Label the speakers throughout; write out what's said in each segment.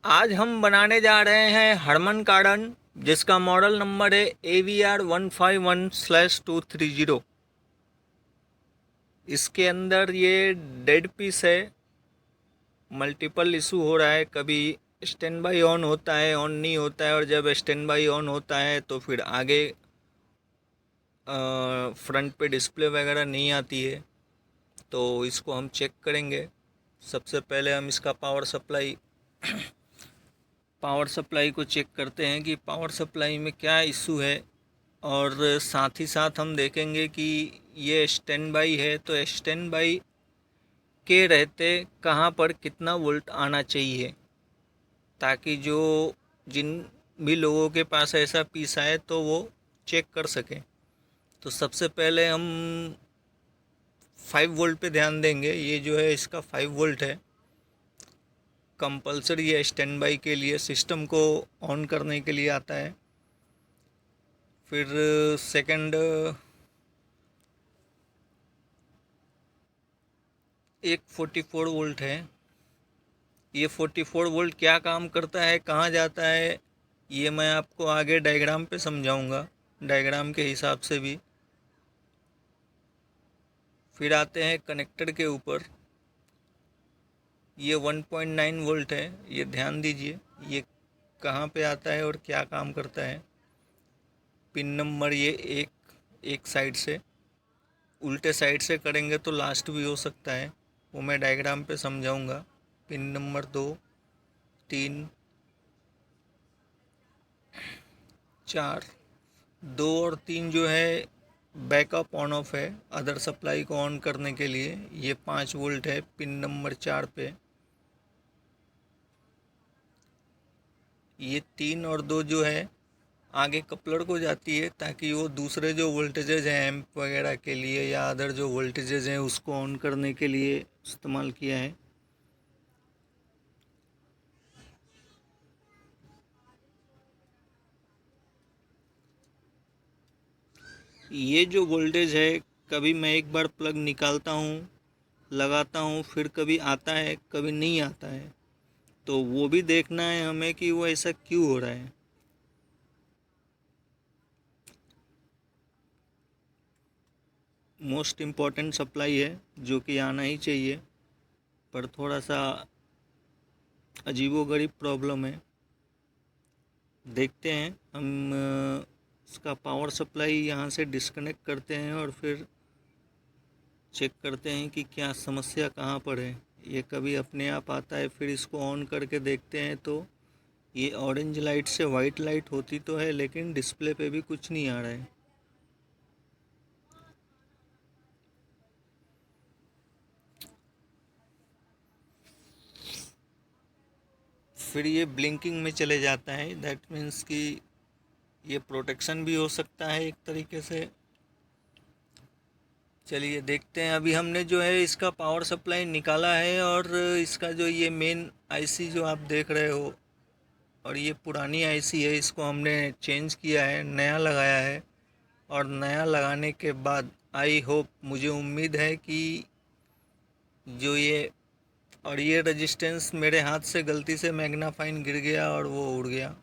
Speaker 1: आज हम बनाने जा रहे हैं हरमन कार्डन, जिसका मॉडल नंबर है AVR151/230। इसके अंदर ये डेड पीस है। मल्टीपल इशू हो रहा है, कभी स्टैंड बाई ऑन होता है, ऑन नहीं होता है, और जब स्टैंड बाई ऑन होता है तो फिर आगे फ्रंट पे डिस्प्ले वगैरह नहीं आती है। तो इसको हम चेक करेंगे। सबसे पहले हम इसका पावर सप्लाई को चेक करते हैं कि पावर सप्लाई में क्या इशू है। और साथ ही साथ हम देखेंगे कि ये स्टैंड बाई है तो स्टैंड बाई के रहते कहाँ पर कितना वोल्ट आना चाहिए, ताकि जो जिन भी लोगों के पास ऐसा पीस आए तो वो चेक कर सकें। तो सबसे पहले हम 5 वोल्ट पे ध्यान देंगे। ये जो है इसका 5 वोल्ट है। कंपलसरी है स्टैंड बाई के लिए, सिस्टम को ऑन करने के लिए आता है। फिर सेकंड एक 44 वोल्ट है। ये 44 वोल्ट क्या काम करता है, कहाँ जाता है, ये मैं आपको आगे डायग्राम पे समझाऊंगा, डायग्राम के हिसाब से भी। फिर आते हैं कनेक्टर के ऊपर। ये 1.9 वोल्ट है। ये ध्यान दीजिए ये कहाँ पे आता है और क्या काम करता है। पिन नंबर ये एक साइड से, उल्टे साइड से करेंगे तो लास्ट भी हो सकता है, वो मैं डायग्राम पे समझाऊंगा। Pin number 2, 3, 4। 2 और 3 जो है बैकअप ऑन ऑफ है, अदर सप्लाई को ऑन करने के लिए। ये 5 वोल्ट है पिन नंबर 4 पे। ये 3 और 2 जो है आगे कपलर को जाती है, ताकि वो दूसरे जो वोल्टेजेज हैं एम्प वगैरह के लिए या अदर जो वोल्टेजेज हैं उसको ऑन करने के लिए इस्तेमाल किया है। ये जो वोल्टेज है, कभी मैं एक बार प्लग निकालता हूँ, लगाता हूँ, फिर कभी आता है कभी नहीं आता है। तो वो भी देखना है हमें कि वो ऐसा क्यों हो रहा है। मोस्ट इम्पॉर्टेंट सप्लाई है जो कि आना ही चाहिए, पर थोड़ा सा अजीबोगरीब प्रॉब्लम है। देखते हैं हम इसका पावर सप्लाई यहाँ से डिस्कनेक्ट करते हैं और फिर चेक करते हैं कि क्या समस्या कहाँ पर है। ये कभी अपने आप आता है, फिर इसको ऑन करके देखते हैं तो ये ऑरेंज लाइट से वाइट लाइट होती तो है, लेकिन डिस्प्ले पे भी कुछ नहीं आ रहा है। फिर ये ब्लिंकिंग में चले जाता है। दैट मीन्स कि ये प्रोटेक्शन भी हो सकता है एक तरीके से। चलिए देखते हैं। अभी हमने जो है इसका पावर सप्लाई निकाला है, और इसका जो ये मेन आईसी जो आप देख रहे हो, और ये पुरानी आईसी है, इसको हमने चेंज किया है, नया लगाया है। और नया लगाने के बाद आई होप, मुझे उम्मीद है कि जो ये और ये रेजिस्टेंस मेरे हाथ से गलती से मैग्नाफाइन गिर गया और वो उड़ गया।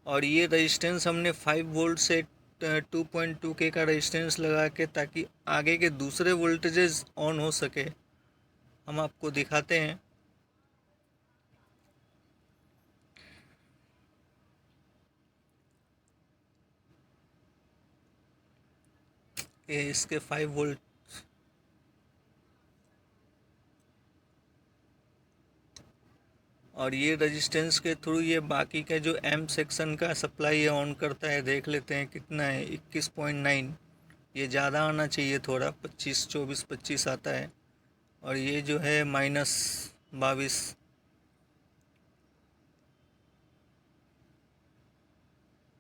Speaker 1: और ये रेजिस्टेंस हमने 5 वोल्ट से 2.2 के का रेजिस्टेंस लगा के, ताकि आगे के दूसरे वोल्टेजेस ऑन हो सके। हम आपको दिखाते हैं। ये इसके 5 वोल्ट, और ये रेजिस्टेंस के थ्रू ये बाकी का जो एम सेक्शन का सप्लाई है ऑन करता है। देख लेते हैं कितना है, 21.9। ये ज़्यादा आना चाहिए थोड़ा, 25, 24, 25 आता है। और ये जो है -22।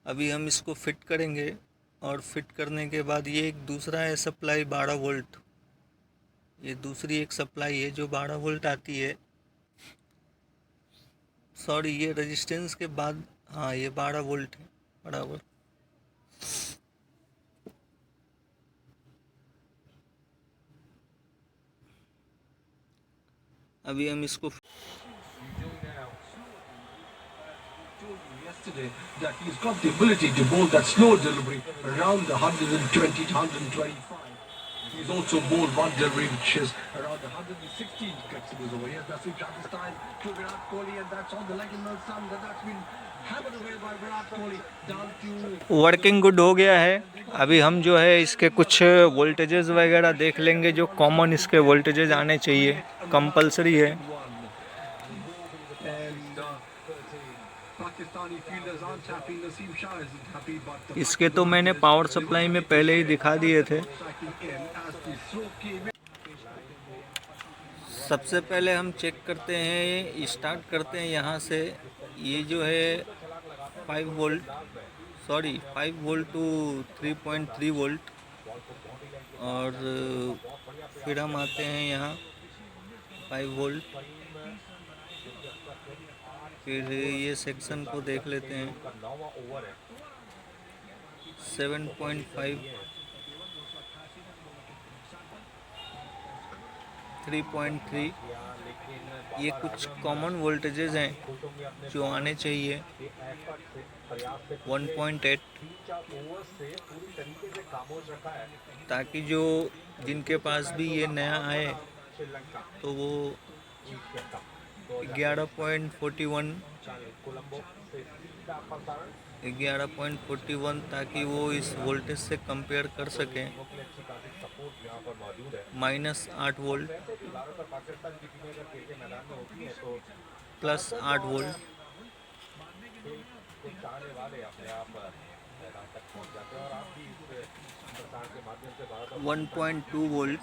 Speaker 1: अभी हम इसको फिट करेंगे, और फिट करने के बाद ये एक दूसरा है सप्लाई 12 वोल्ट। ये दूसरी एक सप्लाई है जो 12 वोल्ट आती है। सॉरी, ये रेजिस्टेंस के बाद, हाँ ये 12 वोल्ट है बराबर। अभी हम इसको
Speaker 2: Yesterday, that he's got the ability to bowl that slow delivery around the 120 to 125. He's also bowled one delivery which is around 116 flexibles over here. That's in Pakistan to Virat Kohli, and that's on the leg in Milson. That's been hammered away by Virat Kohli down to
Speaker 1: working good हो गया है। अभी हम जो है इसके कुछ voltages वगैरह देख लेंगे, जो कॉमन इसके वोल्टेजेस आने चाहिए, कंपलसरी है। इसके तो मैंने पावर सप्लाई में पहले ही दिखा दिए थे। सबसे पहले हम चेक करते हैं, स्टार्ट करते हैं यहाँ से। ये जो है 5 वोल्ट टू 3.3 वोल्ट, और फिर हम आते हैं यहाँ 5 वोल्ट। फिर ये सेक्शन को देख लेते हैं 7.5, 3.3। ये कुछ कॉमन वोल्टेजेस हैं जो आने चाहिए। 1.8, ताकि जो जिनके पास भी ये नया आए तो वो 11.41 ताकि वो इस वोल्टेज से कंपेयर कर सकें। -8 वोल्ट, +8 वोल्ट, 1.2 वोल्ट,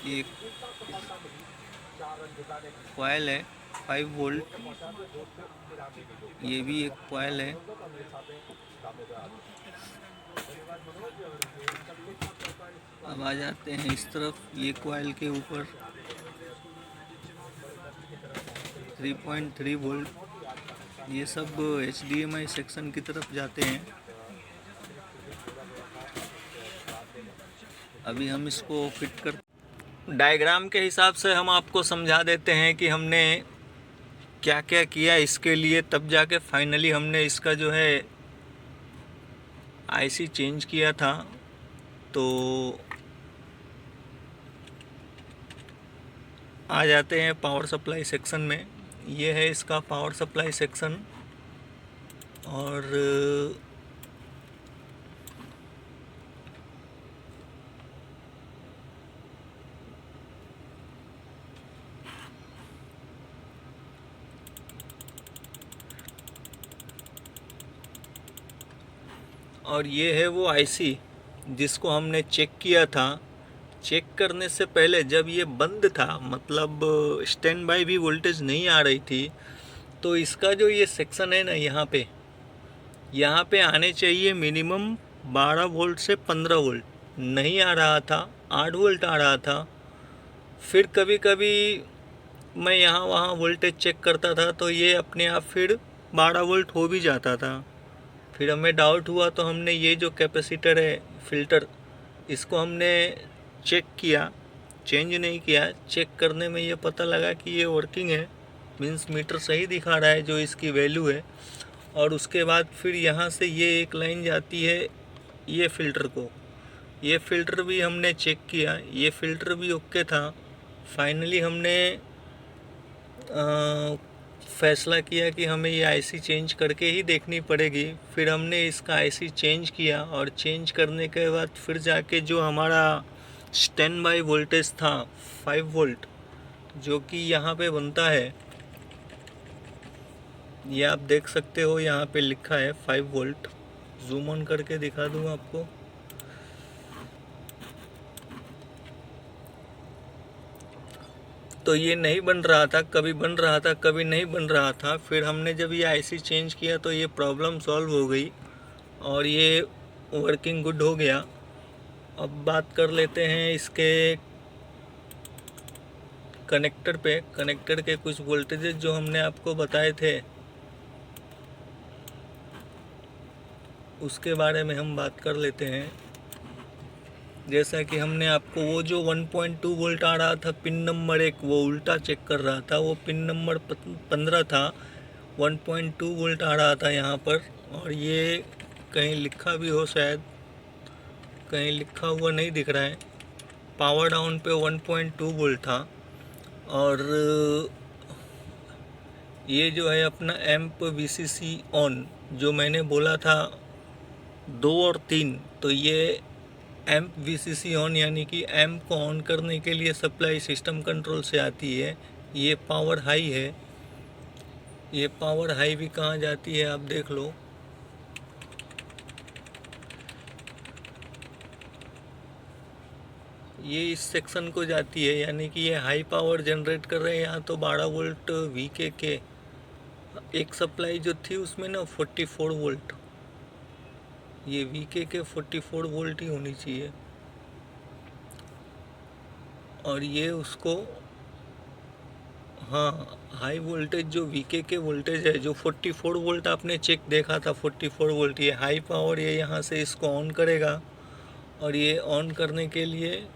Speaker 1: 1 कॉइल है 5 वोल्ट, ये भी एक कॉइल है। अब आ जाते हैं इस तरफ, ये कॉइल के ऊपर 3.3 वोल्ट। ये सब HDMI सेक्शन की तरफ जाते हैं। अभी हम इसको फिट कर, डायग्राम के हिसाब से हम आपको समझा देते हैं कि हमने क्या क्या किया इसके लिए, तब जाके फाइनली हमने इसका जो है IC चेंज किया था। तो आ जाते हैं पावर सप्लाई सेक्शन में। ये है इसका पावर सप्लाई सेक्शन, और ये है वो IC जिसको हमने चेक किया था। चेक करने से पहले जब ये बंद था, मतलब स्टैंड बाई भी वोल्टेज नहीं आ रही थी, तो इसका जो ये सेक्शन है ना, यहाँ पे आने चाहिए मिनिमम 12 वोल्ट से 15 वोल्ट। नहीं आ रहा था, 8 वोल्ट आ रहा था। फिर कभी कभी मैं यहाँ वहाँ वोल्टेज चेक करता था तो ये अपने आप फिर 12 वोल्ट हो भी जाता था। फिर हमें डाउट हुआ तो हमने ये जो कैपेसिटर है, फ़िल्टर, इसको हमने चेक किया, चेंज नहीं किया। चेक करने में ये पता लगा कि ये वर्किंग है, मीन्स मीटर सही दिखा रहा है जो इसकी वैल्यू है। और उसके बाद फिर यहाँ से ये एक लाइन जाती है ये फ़िल्टर को। ये फ़िल्टर भी हमने चेक किया, ये फ़िल्टर भी ओके था। फाइनली हमने फैसला किया कि हमें ये IC चेंज करके ही देखनी पड़ेगी। फिर हमने इसका IC चेंज किया, और चेंज करने के बाद फिर जाके जो हमारा स्टैंड बाई वोल्टेज था 5 वोल्ट, जो कि यहाँ पे बनता है, ये आप देख सकते हो, यहाँ पे लिखा है 5 वोल्ट। जूम ऑन करके दिखा दूँ आपको। तो ये नहीं बन रहा था, कभी बन रहा था, कभी नहीं बन रहा था। फिर हमने जब ये IC चेंज किया तो ये प्रॉब्लम सॉल्व हो गई और ये वर्किंग गुड हो गया। अब बात कर लेते हैं इसके कनेक्टर पे। कनेक्टर के कुछ वोल्टेजेस जो हमने आपको बताए थे, उसके बारे में हम बात कर लेते हैं। जैसा कि हमने आपको वो जो 1.2 वोल्ट आ रहा था पिन नंबर 1 वो उल्टा चेक कर रहा था, वो पिन नंबर 15 था, 1.2 वोल्ट आ रहा था यहाँ पर। और ये कहीं लिखा भी हो शायद, कहीं लिखा हुआ नहीं दिख रहा है। पावर डाउन पे 1.2 वोल्ट था। और ये जो है अपना एम्प VCC ऑन जो मैंने बोला था 2 और 3, तो ये एम्प VCC ऑन यानी कि एम्प को ऑन करने के लिए सप्लाई सिस्टम कंट्रोल से आती है। ये पावर हाई है, ये पावर हाई भी कहाँ जाती है आप देख लो। ये इस सेक्शन को जाती है, यानी कि ये हाई पावर जनरेट कर रहे हैं। यहाँ तो 12 वोल्ट VK के एक सप्लाई जो थी उसमें ना 44 वोल्ट, ये VK के 44 वोल्ट ही होनी चाहिए। और ये उसको, हाँ, हाई वोल्टेज जो VK के वोल्टेज है, जो 44 वोल्ट आपने चेक देखा था 44 वोल्ट, ये हाई पावर, ये यहाँ से इसको ऑन करेगा। और ये ऑन करने के लिए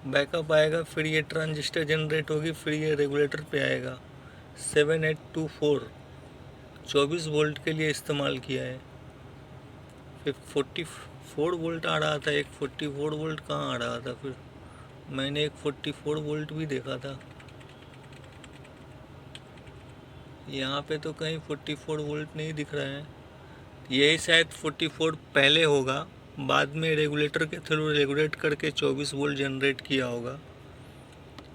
Speaker 1: बैकअप आएगा, फिर ये ट्रांजिस्टर जनरेट होगी, फिर ये रेगुलेटर पे आएगा। 7824 24 वोल्ट के लिए इस्तेमाल किया है। फिर 44 वोल्ट आ रहा था, एक 44 वोल्ट कहाँ आ रहा था, फिर मैंने एक 44 वोल्ट भी देखा था। यहाँ पे तो कहीं 44 वोल्ट नहीं दिख रहा है, यही शायद 44 पहले होगा, बाद में रेगुलेटर के थ्रू रेगुलेट करके 24 वोल्ट जनरेट किया होगा,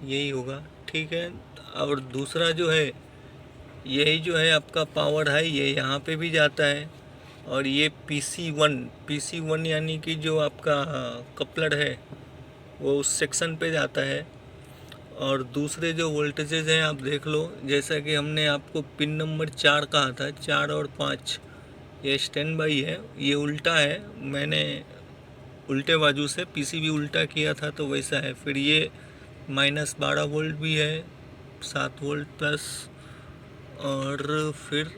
Speaker 1: यही होगा। ठीक है। और दूसरा जो है, यही जो है आपका पावर हाई, ये यहाँ पे भी जाता है। और ये PC1 यानी कि जो आपका कपलर है वो उस सेक्शन पे जाता है। और दूसरे जो वोल्टेजेस हैं आप देख लो, जैसा कि हमने आपको पिन नंबर 4 कहा था, 4 और 5 ये स्टैंड बाई है, ये उल्टा है, मैंने उल्टे बाजू से PCB उल्टा किया था तो वैसा है। फिर ये -12 वोल्ट भी है, 7 वोल्ट प्लस, और फिर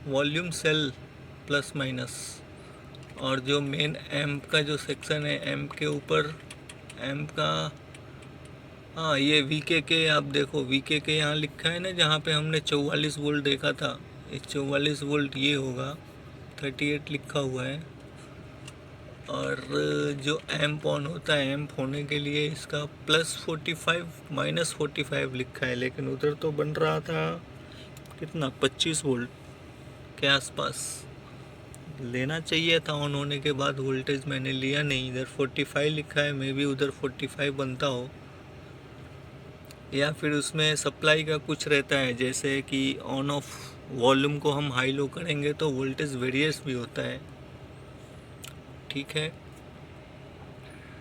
Speaker 1: वॉल्यूम सेल प्लस माइनस। और जो मेन एम्प का जो सेक्शन है, एम्प के ऊपर एम्प का, हाँ, ये VK के आप देखो, VK के यहाँ लिखा है ना, जहाँ पे हमने 44 वोल्ट देखा था, ये 44 वोल्ट ये होगा, 38 लिखा हुआ है। और जो एम्प ऑन होता है, एम्प होने के लिए इसका +45 -45 लिखा है, लेकिन उधर तो बन रहा था कितना 25 वोल्ट के आसपास लेना चाहिए था ऑन होने के बाद वोल्टेज, मैंने लिया नहीं, इधर 45 लिखा है, मे भी उधर 45 बनता हो। या फिर उसमें सप्लाई का कुछ रहता है, जैसे कि ऑन ऑफ वॉल्यूम को हम हाई लो करेंगे तो वोल्टेज वेरिएस भी होता है। ठीक है।